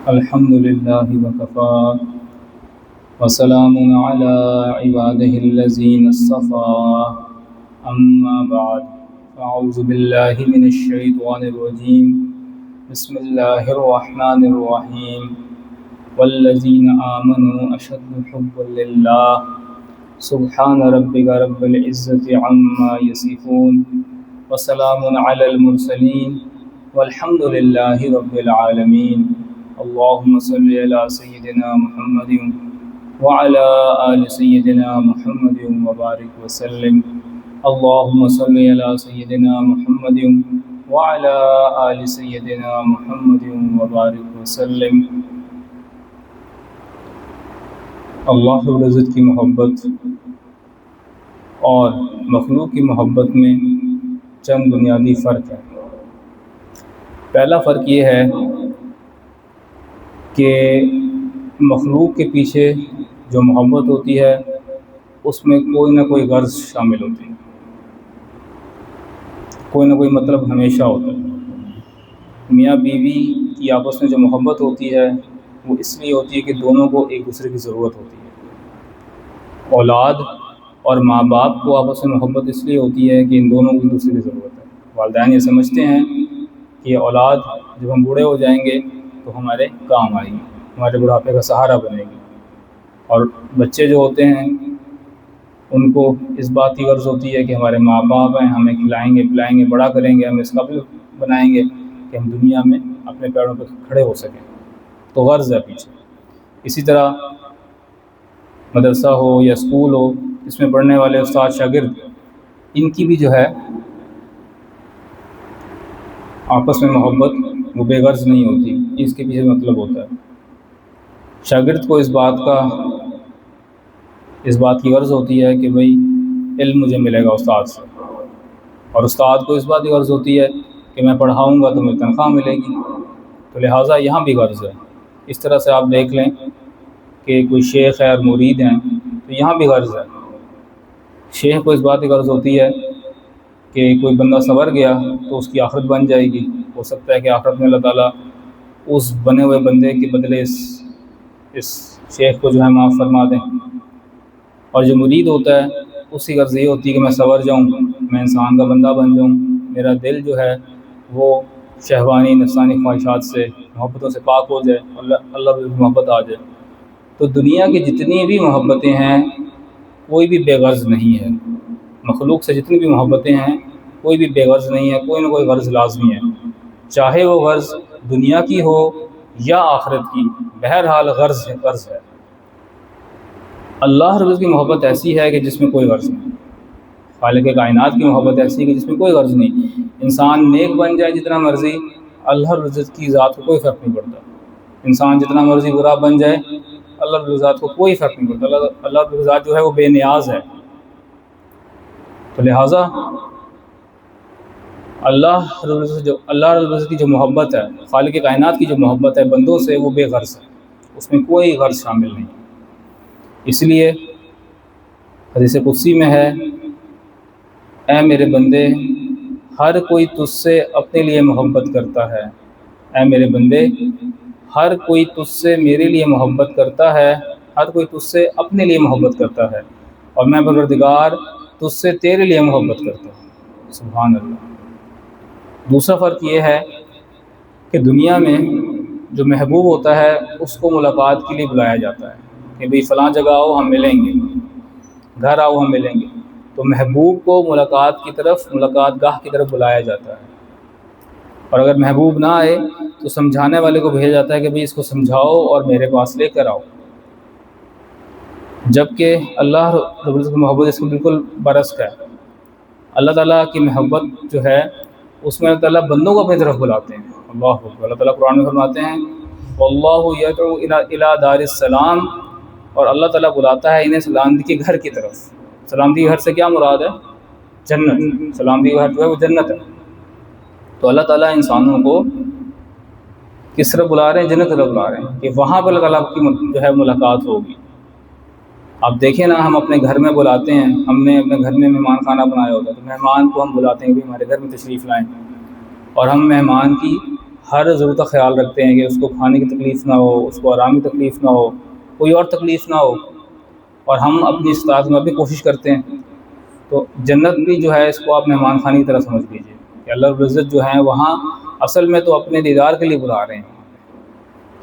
الحمد لله وكفى وسلام على عباده الذين اصطفى أما بعد فأعوذ بالله من الشيطان الرجيم بسم الله الرحمن الرحيم والذين آمنوا أشد حبا لله سبحان ربك رب العزة عما يصفون وسلام على المرسلين والحمد لله رب العالمين اللهم صل على سيدنا محمد وعلى آل سيدنا محمد وبارك وسلم اللهم صل على سيدنا محمد وعلى آل سيدنا محمد وبارك وسلم۔ اللہ رب العزت کی محبت اور مخلوق کی محبت میں چند بنیادی فرق ہیں۔ پہلا فرق یہ ہے کہ مخلوق کے پیچھے جو محبت ہوتی ہے اس میں کوئی نہ کوئی غرض شامل ہوتی ہے، کوئی نہ کوئی مطلب ہمیشہ ہوتا ہے۔ میاں بیوی کی آپس میں جو محبت ہوتی ہے وہ اس لیے ہوتی ہے کہ دونوں کو ایک دوسرے کی ضرورت ہوتی ہے۔ اولاد اور ماں باپ کو آپس میں محبت اس لیے ہوتی ہے کہ ان دونوں کو ایک دوسرے کی ضرورت ہے۔ والدین یہ سمجھتے ہیں کہ اولاد جب ہم بوڑھے ہو جائیں گے تو ہمارے کام آئے گی، ہمارے بڑھاپے کا سہارا بنے گی، اور بچے جو ہوتے ہیں ان کو اس بات کی غرض ہوتی ہے کہ ہمارے ماں باپ ہیں، ہمیں کھلائیں گے پلائیں گے، بڑا کریں گے، ہمیں اس قابل بنائیں گے کہ ہم دنیا میں اپنے پیروں پہ کھڑے ہو سکیں، تو غرض ہے پیچھے۔ اسی طرح مدرسہ ہو یا اسکول ہو، اس میں پڑھنے والے استاد شاگرد، ان کی بھی جو ہے آپس میں محبت وہ بے غرض نہیں ہوتی، اس کے پیچھے مطلب ہوتا ہے۔ شاگرد کو اس بات کی غرض ہوتی ہے کہ بھئی علم مجھے ملے گا استاد سے، اور استاد کو اس بات کی غرض ہوتی ہے کہ میں پڑھاؤں گا تو مجھے تنخواہ ملے گی، تو لہٰذا یہاں بھی غرض ہے۔ اس طرح سے آپ دیکھ لیں کہ کوئی شیخ ہے اور مرید ہیں تو یہاں بھی غرض ہے۔ شیخ کو اس بات کی غرض ہوتی ہے کہ کوئی بندہ سنور گیا تو اس کی آخرت بن جائے گی، ہو سکتا ہے کہ آخرت میں اللہ تعالیٰ اس بنے ہوئے بندے کے بدلے اس شیخ کو جو ہے معاف فرما دیں۔ اور جو مرید ہوتا ہے اس کی غرض یہ ہوتی ہے کہ میں سنور جاؤں، میں انسان کا بندہ بن جاؤں، میرا دل جو ہے وہ شہوانی نفسانی خواہشات سے محبتوں سے پاک ہو جائے، اللہ کی محبت آ جائے۔ تو دنیا کی جتنی بھی محبتیں ہیں کوئی بھی بے غرض نہیں ہے، مخلوق سے جتنی بھی محبتیں ہیں کوئی بھی بے غرض نہیں ہے، کوئی نہ کوئی غرض لازمی ہے، چاہے وہ غرض دنیا کی ہو یا آخرت کی، بہرحال غرض ہے۔ اللہ رب کی محبت ایسی ہے کہ جس میں کوئی غرض نہیں، خالق کائنات کی محبت ایسی ہے کہ جس میں کوئی غرض نہیں۔ انسان نیک بن جائے جتنا مرضی، اللہ رب کی ذات کو کوئی فرق نہیں پڑتا۔ انسان جتنا مرضی برا بن جائے، اللہ رب ذات کو کوئی فرق نہیں پڑتا۔ اللہ رب ذات جو ہے وہ بے نیاز ہے، تو لہٰذا اللہ رب کی جو محبت ہے، خالق کائنات کی جو محبت ہے بندوں سے، وہ بے غرض ہے، اس میں کوئی غرض شامل نہیں۔ اس لیے حدیث قدسی میں ہے، اے میرے بندے ہر کوئی تجھ سے اپنے لیے محبت کرتا ہے، اے میرے بندے ہر کوئی تجھ سے میرے لیے محبت کرتا ہے، ہر کوئی تجھ سے اپنے لیے محبت کرتا ہے، اور میں پروردگار تجھ سے تیرے لیے محبت کرتا ہوں۔ سبحان اللہ۔ دوسرا فرق یہ ہے کہ دنیا میں جو محبوب ہوتا ہے اس کو ملاقات کے لیے بلایا جاتا ہے کہ بھئی فلاں جگہ آؤ ہم ملیں گے، گھر آؤ ہم ملیں گے، تو محبوب کو ملاقات گاہ کی طرف بلایا جاتا ہے۔ اور اگر محبوب نہ آئے تو سمجھانے والے کو بھیجا جاتا ہے کہ بھئی اس کو سمجھاؤ اور میرے پاس لے کر آؤ، جبکہ اللہ رب العزت کی محبت اس کو بالکل برعکس ہے۔ اللہ تعالیٰ کی محبت جو ہے اس میں اللہ تعالیٰ بندوں کو اپنی طرف بلاتے ہیں۔ اللہ تعالیٰ قرآن میں فرماتے ہیں واللہ یدعو الی دار السلام، اور اللہ تعالیٰ بلاتا ہے انہیں سلامتی کے گھر کی طرف۔ سلامتی کے گھر سے کیا مراد ہے؟ جنت۔ سلامتی کا گھر جو ہے وہ جنت ہے۔ تو اللہ تعالیٰ انسانوں کو کس طرف بلا رہے ہیں؟ جنت طرف بلا رہے ہیں کہ وہاں پر اللہ تعالیٰ کی جو ہے ملاقات ہوگی۔ آپ دیکھیں نا، ہم اپنے گھر میں بلاتے ہیں، ہم نے اپنے گھر میں مہمان خانہ بنایا ہوتا ہے، تو مہمان کو ہم بلاتے ہیں کہ ہمارے گھر میں تشریف لائیں، اور ہم مہمان کی ہر ضرورت کا خیال رکھتے ہیں کہ اس کو کھانے کی تکلیف نہ ہو، اس کو آرام کی تکلیف نہ ہو، کوئی اور تکلیف نہ ہو، اور ہم اپنی استطاعت میں بھی کوشش کرتے ہیں، تو جنت بھی جو ہے اس کو آپ مہمان خانے کی طرح سمجھ لیجیے کہ اللہ رب العزت جو ہیں وہاں اصل میں تو اپنے دیدار کے لیے بلا رہے ہیں۔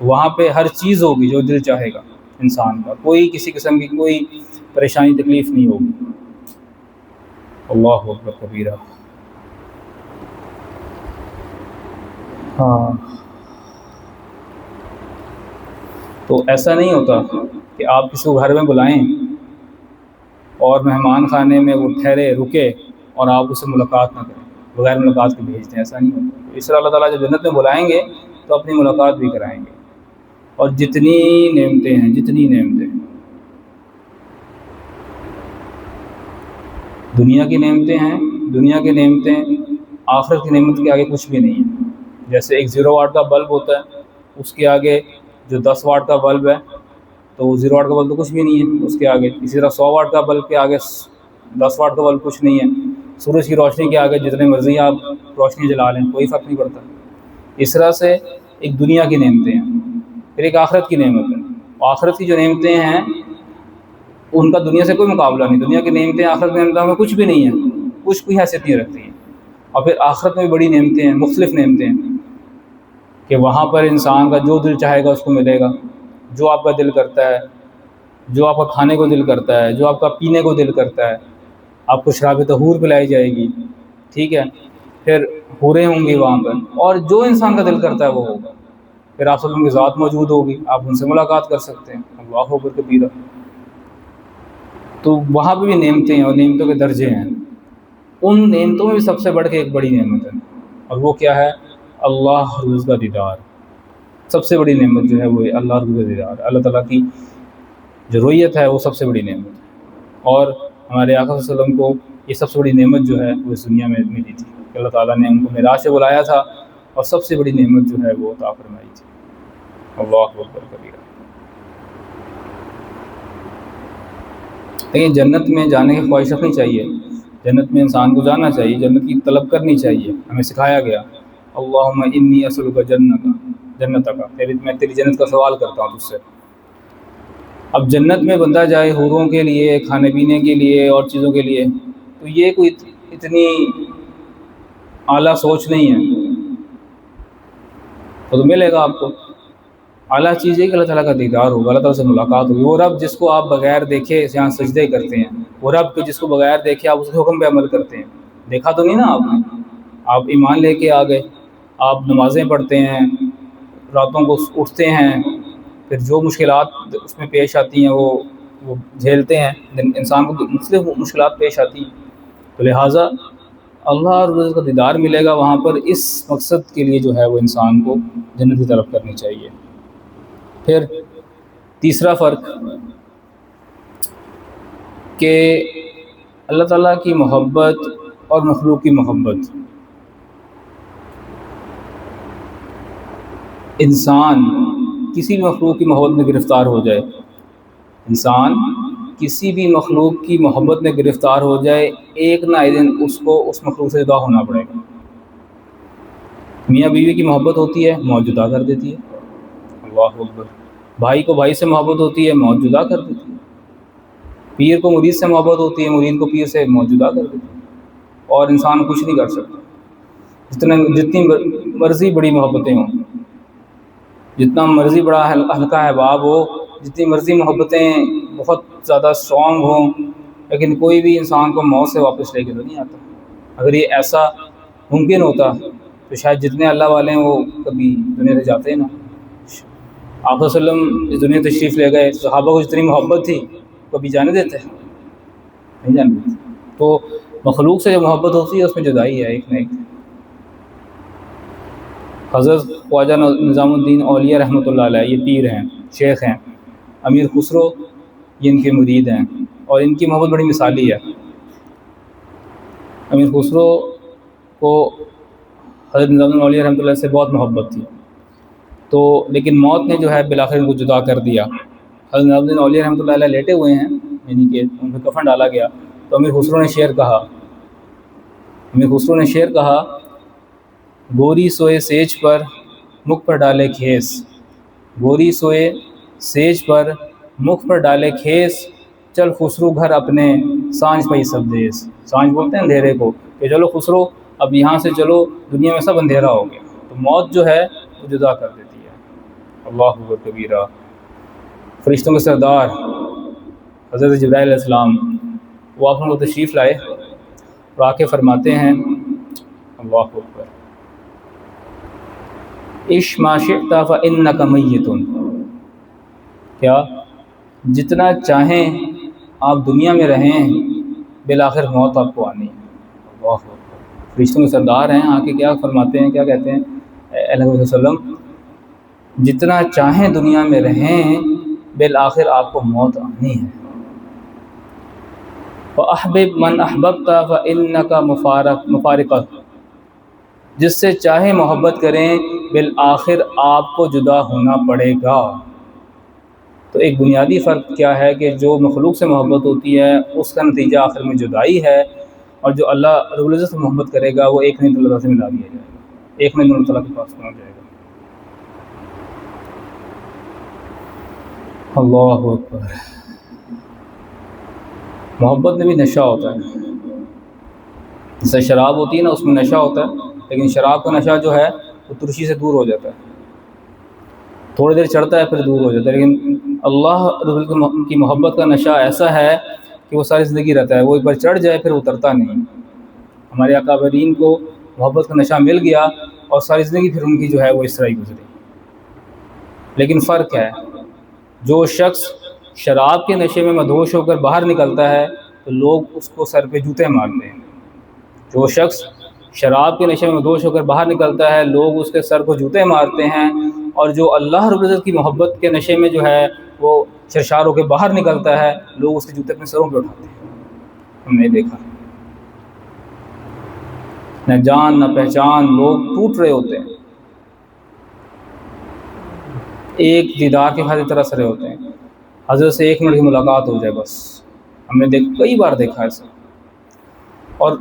وہاں پہ ہر چیز ہوگی جو دل چاہے گا انسان کا، کوئی کسی قسم کی کوئی پریشانی تکلیف نہیں ہوگی۔ اللہ اکبر کبیرہ۔ ہاں، تو ایسا نہیں ہوتا کہ آپ کسی کو گھر میں بلائیں اور مہمان خانے میں وہ ٹھہرے رکے اور آپ اس سے ملاقات نہ کریں، بغیر ملاقات کے بھیج دیں، ایسا نہیں ہوتا۔ اس طرح اللہ تعالیٰ جب جنت میں بلائیں گے تو اپنی ملاقات بھی کرائیں گے، اور جتنی نعمتیں ہیں، جتنی نعمتیں دنیا کی نعمتیں ہیں، دنیا کی نعمتیں آخرت کی نعمت کے آگے کچھ بھی نہیں ہے۔ جیسے ایک 0 واٹ کا بلب ہوتا ہے، اس کے آگے جو 10 واٹ کا بلب ہے تو وہ 0 واٹ کا بلب تو کچھ بھی نہیں ہے اس کے آگے۔ اسی طرح 100 واٹ کا بلب کے آگے 10 واٹ کا بلب کچھ نہیں ہے۔ سورج کی روشنی کے آگے جتنے مرضی آپ روشنی جلا لیں کوئی فرق نہیں پڑتا۔ اس طرح سے ایک دنیا کی نعمتیں ہیں، پھر ایک آخرت کی نعمت ہے۔ آخرت کی جو نعمتیں ہیں ان کا دنیا سے کوئی مقابلہ نہیں، دنیا کی نعمتیں آخرت کی نعمتوں میں کچھ بھی نہیں ہیں، کچھ کوئی حیثیت نہیں رکھتی ہیں۔ اور پھر آخرت میں بھی بڑی نعمتیں ہیں، مختلف نعمتیں ہیں کہ وہاں پر انسان کا جو دل چاہے گا اس کو ملے گا، جو آپ کا دل کرتا ہے، جو آپ کا کھانے کو دل کرتا ہے، جو آپ کا پینے کو دل کرتا ہے، آپ کو شراب طہور پلائی جائے گی، ٹھیک ہے، پھر حوریں ہوں گی وہاں پر، اور جو انسان کا دل کرتا ہے وہ ہوگا۔ پھر آپ سب کی ذات موجود ہوگی، آپ ان سے ملاقات کر سکتے ہیں۔ اللہ اکبر کبیرہ۔ تو وہاں پہ بھی نعمتیں ہیں اور نعمتوں کے درجے ہیں۔ ان نعمتوں میں بھی سب سے بڑھ کے ایک بڑی نعمت ہے، اور وہ کیا ہے؟ اللہ روز کا دیدار۔ سب سے بڑی نعمت جو ہے وہ اللہ روز کا دیدار، اللہ تعالیٰ کی جو رویت ہے وہ سب سے بڑی نعمت ہے۔ اور ہمارے آقا صلی اللہ علیہ وسلم کو یہ سب سے بڑی نعمت جو ہے وہ اس دنیا میں ملی تھی کہ اللہ تعالیٰ نے ان کو معراج سے بلایا تھا، اور سب سے بڑی نعمت جو ہے وہ عطا فرمائی تھی۔ اللہ اکبر کبیرہ۔ لیکن جنت میں جانے کی خواہش رکھنی چاہیے، جنت میں انسان کو جانا چاہیے، جنت کی طلب کرنی چاہیے، ہمیں سکھایا گیا۔ اللہم انی اسألک جنتک، میں تیری جنت کا سوال کرتا ہوں تجھ سے۔ اب جنت میں بندہ جائے حوروں کے لیے، کھانے پینے کے لیے اور چیزوں کے لیے، تو یہ کوئی اتنی اعلیٰ سوچ نہیں ہے، وہ تو ملے گا آپ کو۔ اعلیٰ چیز ہے کہ اللہ تعالیٰ کا دیدار ہوگا، اللہ تعالیٰ سے ملاقات ہوگی۔ وہ رب جس کو آپ بغیر دیکھے یہاں سجدے کرتے ہیں، وہ رب کو جس کو بغیر دیکھے آپ اس کے حکم پہ عمل کرتے ہیں، دیکھا تو نہیں نا آپ نے، آپ ایمان لے کے آ گئے، آپ نمازیں پڑھتے ہیں، راتوں کو اٹھتے ہیں، پھر جو مشکلات اس میں پیش آتی ہیں وہ جھیلتے ہیں، انسان کو مختلف مشکلات پیش آتی ہیں، تو لہٰذا اللہ اور رضا کا دیدار ملے گا وہاں پر۔ اس مقصد کے لیے جو ہے وہ انسان کو جنت کی طرف کرنی چاہیے۔ پھر تیسرا فرق کہ اللہ تعالیٰ کی محبت اور مخلوق کی محبت، انسان کسی بھی مخلوق کی محبت میں گرفتار ہو جائے، انسان کسی بھی مخلوق کی محبت میں گرفتار ہو جائے، ایک نہ ایک دن اس کو اس مخلوق سے جدا ہونا پڑے گا۔ میاں بیوی کی محبت ہوتی ہے، موت جدا کر دیتی ہے، اللہ اکبر۔ بھائی کو بھائی سے محبت ہوتی ہے، موت جدا کر دیتی ہے۔ پیر کو مرید سے محبت ہوتی ہے، مرید کو پیر سے موت جدا کر دیتی ہے، اور انسان کچھ نہیں کر سکتا۔ جتنی مرضی بڑی محبتیں ہوں، جتنا مرضی بڑا ہلکا احباب ہو، جتنی مرضی محبتیں بہت زیادہ اسٹرانگ ہوں، لیکن کوئی بھی انسان کو موت سے واپس لے کے تو نہیں آتا۔ اگر یہ ایسا ممکن ہوتا تو شاید جتنے اللہ والے ہیں وہ کبھی دنیا سے جاتے نا۔ آپ صلی اللہ علیہ وسلم اس دنیا تشریف لے گئے، صحابہ کو جتنی محبت تھی کبھی جانے دیتے؟ نہیں جانے دیتے۔ تو مخلوق سے جو محبت ہوتی ہے اس میں جدائی ہے ایک نہ ایک۔ حضرت خواجہ نظام الدین اولیاء رحمۃ اللہ علیہ، یہ پیر ہیں، شیخ ہیں، امیر خسرو یہ ان کے مرید ہیں، اور ان کی محبت بڑی مثالی ہے۔ امیر خسرو کو حضرت نظام الدین اولیاء رحمۃ اللہ سے بہت محبت تھی، تو لیکن موت نے جو ہے بالآخر ان کو جدا کر دیا۔ حضرت نظام الدین اولیاء رحمۃ اللہ علیہ لیٹے ہوئے ہیں، یعنی کہ ان پہ کفن ڈالا گیا، تو امیر خسرو نے شعر کہا، گوری سوئے سیج پر مکھ پر ڈالے کھیس، گوری سوئے سیج پر مکھ پر ڈالے کھیس، چل خسرو گھر اپنے سانجھ پئی سب دیس۔ سانجھ بولتے ہیں اندھیرے کو، کہ چلو خسرو اب یہاں سے چلو، دنیا میں سب اندھیرا ہو گیا۔ تو موت جو ہے وہ جدا کر دیتی ہے۔ اللہ اکبر کبیرہ۔ فرشتوں کے سردار حضرت جبرائیل علیہ السلام وہ آپ کو تشریف لائے اور آ کے فرماتے ہیں، اللہ اکبر، عش ما شئت فإنک میت، کیا جتنا چاہیں آپ دنیا میں رہیں، بالآخر موت آپ کو آنی ہے۔ اللہ اکبر۔ فرشتوں کے سردار ہیں، آ کے کیا فرماتے ہیں، کیا کہتے ہیں، اے نبی صلی اللہ علیہ وسلم جتنا چاہیں دنیا میں رہیں، بالآخر آپ کو موت آنی ہے۔ فَأَحْبِبْ مَنْ أَحْبَبْتَ فَإِنَّكَ مُفَارِقُهُ، جس سے چاہے محبت کریں، بالآخر آپ کو جدا ہونا پڑے گا۔ تو ایک بنیادی فرق کیا ہے کہ جو مخلوق سے محبت ہوتی ہے اس کا نتیجہ آخر میں جدائی ہے، اور جو اللہ رب العزت سے محبت کرے گا وہ ایک نہیں اللہ سے ملا دیا جائے گا، ایک نہیں اللہ تعالیٰ کے پاس پہنچ جائے گا۔ اللہ اکبر۔ محبت میں بھی نشہ ہوتا ہے، جیسے شراب ہوتی ہے نا، اس میں نشہ ہوتا ہے، لیکن شراب کا نشہ جو ہے وہ ترشی سے دور ہو جاتا ہے، تھوڑی دیر چڑھتا ہے پھر دور ہو جاتا ہے۔ لیکن اللہ رب العزت کی محبت کا نشہ ایسا ہے کہ وہ ساری زندگی رہتا ہے، وہ ایک بار چڑھ جائے پھر اترتا نہیں۔ ہمارے اکابرین کو محبت کا نشہ مل گیا اور ساری زندگی پھر ان کی جو ہے وہ اس طرح ہی گزری۔ لیکن فرق ہے، جو شخص شراب کے نشے میں مدہوش ہو کر باہر نکلتا ہے تو لوگ اس کو سر پہ جوتے مارتے ہیں۔ جو شخص شراب کے نشے میں مدہوش ہو کر باہر نکلتا ہے لوگ اس کے سر کو جوتے مارتے ہیں، اور جو اللہ رب العزت کی محبت کے نشے میں جو ہے وہ سرشار ہو کے باہر نکلتا ہے لوگ اس کے جوتے اپنے سروں پہ اٹھاتے ہیں۔ ہم نے دیکھا نہ جان نہ پہچان، لوگ ٹوٹ رہے ہوتے ہیں، ایک دیدار کے خاطر طرح سرے ہوتے ہیں، حضرت سے 1 منٹ کی ملاقات ہو جائے بس۔ ہم نے کئی بار دیکھا ایسا، اور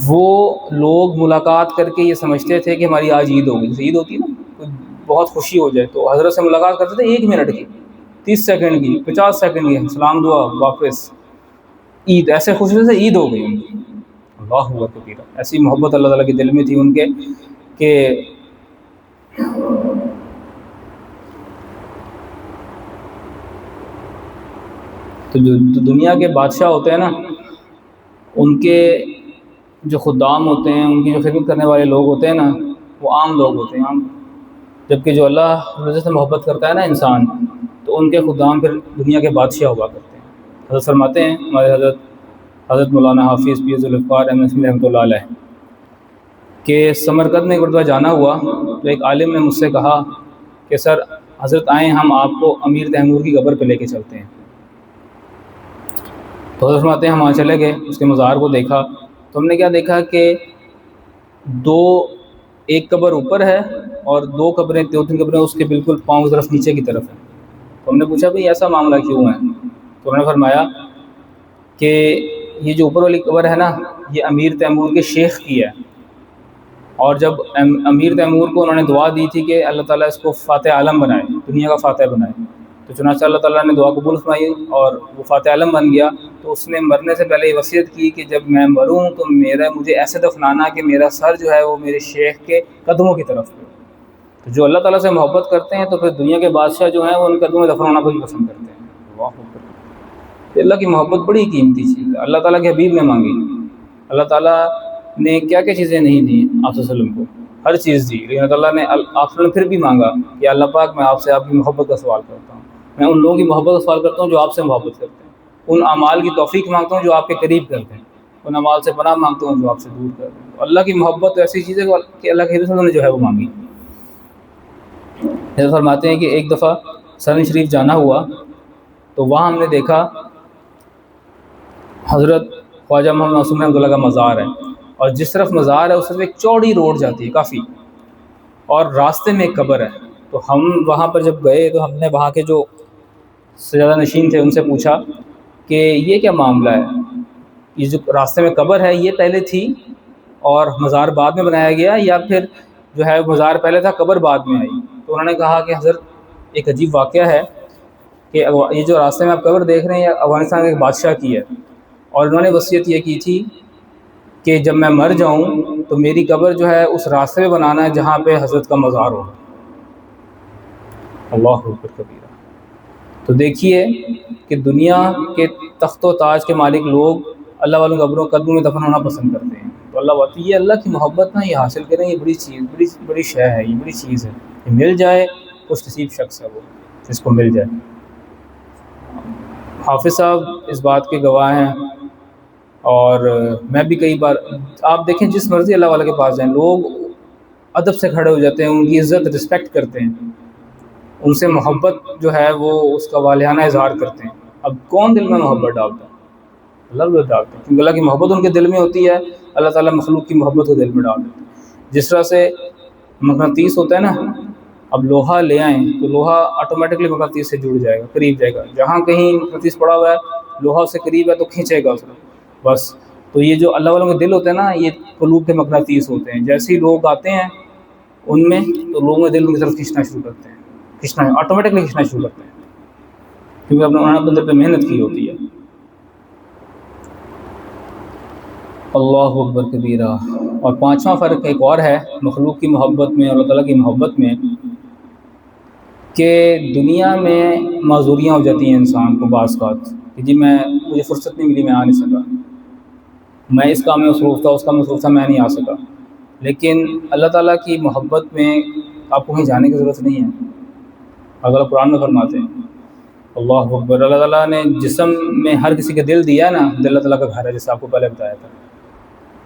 وہ لوگ ملاقات کر کے یہ سمجھتے تھے کہ ہماری آج عید ہوگی، جیسے عید ہوتی ہے نا، بہت خوشی ہو جائے تو حضرت سے ملاقات کرتے تھے 1 منٹ کی، 30 سیکنڈ کی، 50 سیکنڈ کی، سلام دعا واپس، عید، ایسے خوشی سے عید ہو گئی ان کی۔ اللہ اکبر کبیرہ۔ ایسی محبت اللہ تعالیٰ کے دل میں تھی ان کے کہ تو جو دنیا کے بادشاہ ہوتے ہیں نا، ان کے جو خدام ہوتے ہیں، ان کی جو خدمت کرنے والے لوگ ہوتے ہیں نا، وہ عام لوگ ہوتے ہیں، عام، جبکہ جو اللہ رضا سے محبت کرتا ہے نا انسان، تو ان کے خدام پھر دنیا کے بادشاہ ہوا کرتے ہیں۔ حضرت فرماتے ہیں ہمارے حضرت مولانا حافظ پیر ذوالفقار احمد اسماعیل رحمۃ اللہ علیہ کہ سمرقند میں ایک مرتبہ جانا ہوا تو ایک عالم نے مجھ سے کہا کہ سر حضرت آئیں، ہم آپ کو امیر تیمور کی قبر پہ لے کے چلتے ہیں۔ تو حضرت فرماتے ہیں ہم وہاں چلے گئے، اس کے مزار کو دیکھا تو ہم نے کیا دیکھا کہ ایک قبر اوپر ہے اور 2 قبریں، 2-3 قبریں اس کے بالکل پاؤں کی طرف نیچے کی طرف ہیں۔ تو ہم نے پوچھا بھئی ایسا معاملہ کیوں ہے؟ تو انہوں نے فرمایا کہ یہ جو اوپر والی قبر ہے نا، یہ امیر تیمور کے شیخ کی ہے، اور جب امیر تیمور کو انہوں نے دعا دی تھی کہ اللہ تعالیٰ اس کو فاتح عالم بنائے، دنیا کا فاتح بنائے، تو چنانچہ اللہ تعالیٰ نے دعا قبول فرمائی اور وہ فاتح عالم بن گیا۔ تو اس نے مرنے سے پہلے یہ وصیت کی کہ جب میں مروں تو مجھے ایسے دفنانا کہ میرا سر جو ہے وہ میرے شیخ کے قدموں کی طرف ہو۔ تو جو اللہ تعالیٰ سے محبت کرتے ہیں تو پھر دنیا کے بادشاہ جو ہیں وہ ان قدموں میں دفن ہونا بھی پسند کرتے ہیں۔ تو اللہ کی محبت بڑی قیمتی چیز ہے، اللہ تعالیٰ کے حبیب نے مانگی۔ اللہ تعالیٰ نے کیا کیا چیزیں نہیں دی آپ صلی اللہ علیہ وسلم کو، ہر چیز دی، لیکن اللہ تعالیٰ نے آپ نے پھر بھی مانگا کہ اللہ پاک میں آپ سے آپ کی محبت کا سوال کرتا ہوں، میں ان لوگوں کی محبت کا سوال کرتا ہوں جو آپ سے محبت کرتے ہیں، ان اعمال کی توفیق مانگتا ہوں جو آپ کے قریب کرتے ہیں، ان اعمال سے پناہ مانگتا ہوں جو آپ سے دور کرتے ہیں۔ تو اللہ کی محبت ایسی چیز ہے کہ اللہ کے حبیب صلی اللہ علیہ وسلم نے جو ہے وہ مانگی۔ جیسے فرماتے ہیں کہ ایک دفعہ سرن شریف جانا ہوا تو وہاں ہم نے دیکھا حضرت خواجہ محمد معصوم رحمۃ اللہ کا مزار ہے، اور جس طرف مزار ہے اس طرف ایک چوڑی روڈ جاتی ہے کافی، اور راستے میں ایک قبر ہے۔ تو ہم وہاں پر جب گئے تو ہم نے وہاں کے جو سجادہ نشین تھے ان سے پوچھا کہ یہ کیا معاملہ ہے، یہ جو راستے میں قبر ہے یہ پہلے تھی اور مزار بعد میں بنایا گیا، یا پھر جو ہے مزار پہلے تھا، قبر بعد میں آئی. تو انہوں نے کہا کہ حضرت ایک عجیب واقعہ ہے کہ یہ جو راستے میں آپ قبر دیکھ رہے ہیں یہ افغانستان کے ایک بادشاہ کی ہے، اور انہوں نے وصیت یہ کی تھی کہ جب میں مر جاؤں تو میری قبر جو ہے اس راستے میں بنانا ہے جہاں پہ حضرت کا مزار ہو. اللہ اکبر کبیرہ. تو دیکھیے کہ دنیا کے تخت و تاج کے مالک لوگ اللہ والوں قبروں قدموں میں دفن ہونا پسند کرتے ہیں. تو اللہ یہ اللہ کی محبت نا، یہ حاصل کریں، یہ بڑی چیز، بڑی شے ہے، یہ بڑی چیز ہے. یہ مل جائے، خوش نصیب شخص ہے وہ جس کو مل جائے. حافظ صاحب اس بات کے گواہ ہیں، اور میں بھی کئی بار، آپ دیکھیں جس مرضی اللہ والے کے پاس جائیں لوگ ادب سے کھڑے ہو جاتے ہیں، ان کی عزت رسپیکٹ کرتے ہیں، ان سے محبت جو ہے وہ اس کا والہانہ اظہار کرتے ہیں. اب کون دل میں محبت ڈالتا ہے؟ اللہ بھی ڈالتا ہے، کیونکہ اللہ کی محبت ان کے دل میں ہوتی ہے. اللہ تعالیٰ مخلوق کی محبت کو دل میں ڈال دیتا ہے. جس طرح سے مقناطیس ہوتا ہے نا، اب لوہا لے آئیں تو لوہا آٹومیٹکلی مقناطیس سے جڑ جائے گا، قریب جائے گا. جہاں کہیں مقناطیس پڑا ہوا ہے، لوہا اس سے قریب ہے تو کھینچے گا اس کو بس. تو یہ جو اللہ والوں کے دل ہوتے ہیں نا، یہ قلوب کے مقناطیس ہوتے ہیں. جیسے ہی لوگ آتے ہیں ان میں، تو لوگوں کے دل ان کی طرف کھینچنا شروع کرتے ہیں، آٹومیٹکلی کھینچنا شروع کرتے ہیں، کیونکہ انہوں نے اپنے دل پہ محنت کی ہوتی ہے. اللہ اکبر کبیرہ. اور پانچواں فرق ایک اور ہے مخلوق کی محبت میں اور اللہ تعالیٰ کی محبت میں، کہ دنیا میں معذوریاں ہو جاتی ہیں انسان کو بعض اوقات کہ جی مجھے فرصت نہیں ملی، میں آ نہیں سکا، میں اس کام میں مصروف تھا، اس کام میں مصروف تھا، میں نہیں آ سکا. لیکن اللہ تعالیٰ کی محبت میں آپ کو کہیں جانے کی ضرورت نہیں ہے. اللہ قرآن میں فرماتے ہیں، اللہ اکبر، اللہ تعالیٰ نے جسم میں ہر کسی کے دل دیا ہے نا، دل اللہ تعالیٰ کا گھر ہے، جیسے آپ کو پہلے بتایا تھا.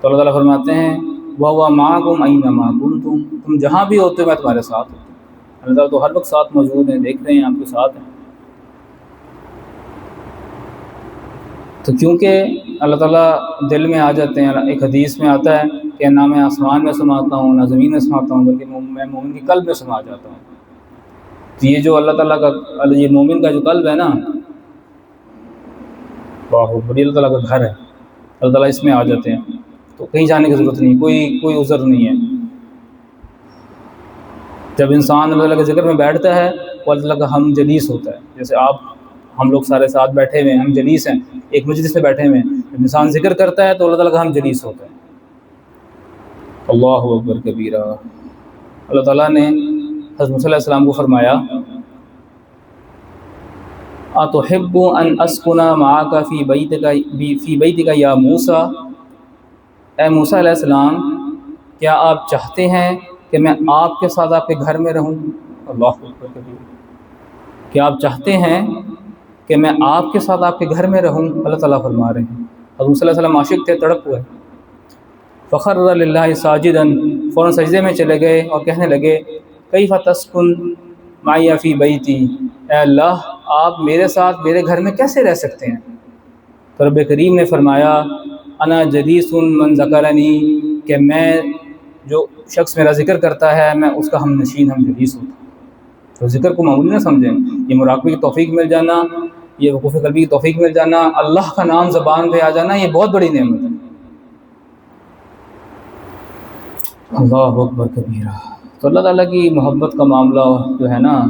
تو اللہ تعالیٰ فرماتے ہیں وَهُوَ مَعَكُمْ أَيْنَمَا كُنتُمْ، تم جہاں بھی ہوتے ہو میں تمہارے ساتھ ہوں. اللہ تعالیٰ تو ہر وقت ساتھ موجود ہیں، دیکھ رہے ہیں، آپ کے ساتھ ہیں. تو کیونکہ اللہ تعالیٰ دل میں آ جاتے ہیں. ایک حدیث میں آتا ہے کہ نہ میں آسمان میں سماتا ہوں نہ زمین میں سماتا ہوں، بلکہ میں مومن کی قلب میں سما جاتا ہوں. تو یہ جو اللہ تعالیٰ کا، یہ مومن کا جو قلب ہے نا، بہت بڑی اللہ تعالیٰ کا گھر ہے. اللہ تعالیٰ اس میں آ جاتے ہیں، تو کہیں جانے کی ضرورت نہیں، کوئی عذر نہیں ہے. جب انسان اللہ تعالیٰ کے ذکر میں بیٹھتا ہے وہ اللہ تعالیٰ کا ہم جلیس ہوتا ہے. جیسے ہم لوگ سارے ساتھ بیٹھے ہوئے ہیں، ہم جلیس ہیں، ایک مجلس میں بیٹھے ہوئے ہیں. جب انسان ذکر کرتا ہے تو اللہ تعالیٰ کا ہم جلیس ہوتا ہے. اللہ اکبر کبیرہ. اللہ تعالیٰ نے حضرت موسیٰ علیہ السلام کو فرمایا أَتُحِبُّ أَنْ أَسْكُنَ مَعَكَ فِي بَيْتِكَ یا موسیٰ، اے موسیٰ علیہ السلام کیا آپ چاہتے ہیں کہ میں آپ کے ساتھ آپ کے گھر میں رہوں؟ اللہ اکبر کبیرہ. کیا آپ چاہتے ہیں کہ میں آپ کے ساتھ آپ کے گھر میں رہوں؟ اللہ تعالیٰ فرما رہے ہیں. حضرت موسیٰ علیہ السلام عاشق تھے، تڑپ ہوئے. فخر للہ ساجدا، فوراً سجدے میں چلے گئے اور کہنے لگے کیف تسکن معی فی بیتی، اے اللہ آپ میرے ساتھ میرے گھر میں کیسے رہ سکتے ہیں؟ تو رب کریم نے فرمایا انا جلیس من ذکرنی، کہ میں جو شخص میرا ذکر کرتا ہے میں اس کا ہم نشین، ہم جلیس ہوتا ہوں. تو ذکر کو معمولی نہ سمجھیں، یہ مراقبے کی توفیق مل جانا، یہ وقوف قلبی کی توفیق مل جانا، اللہ کا نام زبان پہ آ جانا، یہ بہت بڑی نعمت ہے. اللہ اکبر کبیرہ. تو اللہ تعالیٰ کی محبت کا معاملہ جو ہے نا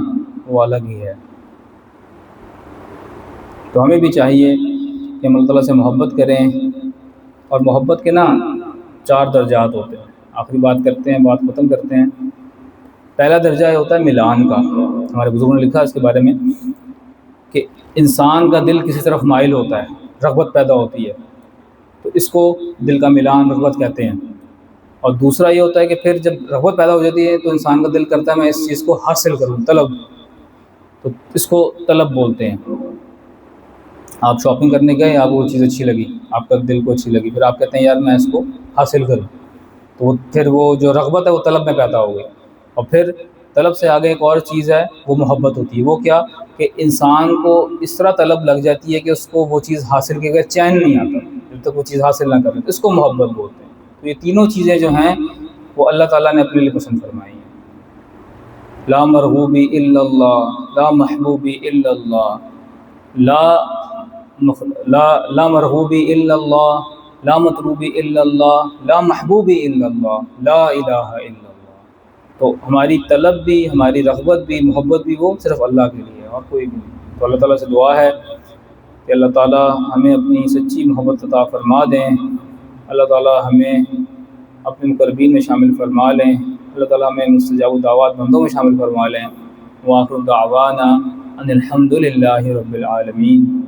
وہ الگ ہی ہے. تو ہمیں بھی چاہیے کہ ہم اللہ تعالیٰ سے محبت کریں. اور محبت کے نا 4 درجات ہوتے ہیں. آخری بات کرتے ہیں، بات ختم کرتے ہیں. پہلا درجہ یہ ہوتا ہے ملان کا. ہمارے بزرگوں نے لکھا اس کے بارے میں کہ انسان کا دل کسی طرف مائل ہوتا ہے، رغبت پیدا ہوتی ہے، تو اس کو دل کا ملان، رغبت کہتے ہیں. اور دوسرا یہ ہوتا ہے کہ پھر جب رغبت پیدا ہو جاتی ہے تو انسان کا دل کرتا ہے میں اس چیز کو حاصل کروں، طلب، تو اس کو طلب بولتے ہیں. آپ شاپنگ کرنے گئے، آپ کو وہ چیز اچھی لگی، آپ کا دل کو اچھی لگی، پھر آپ کہتے ہیں یار میں اس کو حاصل کروں، تو پھر وہ جو رغبت ہے وہ طلب میں پیدا ہو گئی. اور پھر طلب سے آگے ایک اور چیز ہے وہ محبت ہوتی ہے. وہ کیا کہ انسان کو اس طرح طلب لگ جاتی ہے کہ اس کو وہ چیز حاصل کے بغیر چین نہیں آتا جب تک وہ چیز حاصل نہ کرے، اس کو محبت بولتے ہیں. تو یہ تینوں چیزیں جو ہیں وہ اللہ تعالیٰ نے اپنے لیے پسند فرمائی ہیں. لا مرغوبی الا اللہ، لا محبوبی الا اللہ، لا مرغوبی الا اللہ، لا مطلوبی الا اللہ، لا محبوبی الا اللہ، لا الہ الا اللہ. تو ہماری طلب بھی، ہماری رغبت بھی، محبت بھی وہ صرف اللہ کے لیے ہے اور کوئی بھی نہیں۔ تو اللہ تعالیٰ سے دعا ہے کہ اللہ تعالیٰ ہمیں اپنی سچی محبت عطا فرما دیں، اللہ تعالیٰ ہمیں اپنے مقربین میں شامل فرما لیں، اللہ تعالیٰ ہمیں مستجاب الدعوات بندوں میں شامل فرما لیں۔ وآخر دعوانا ان الحمد للہ رب العالمین۔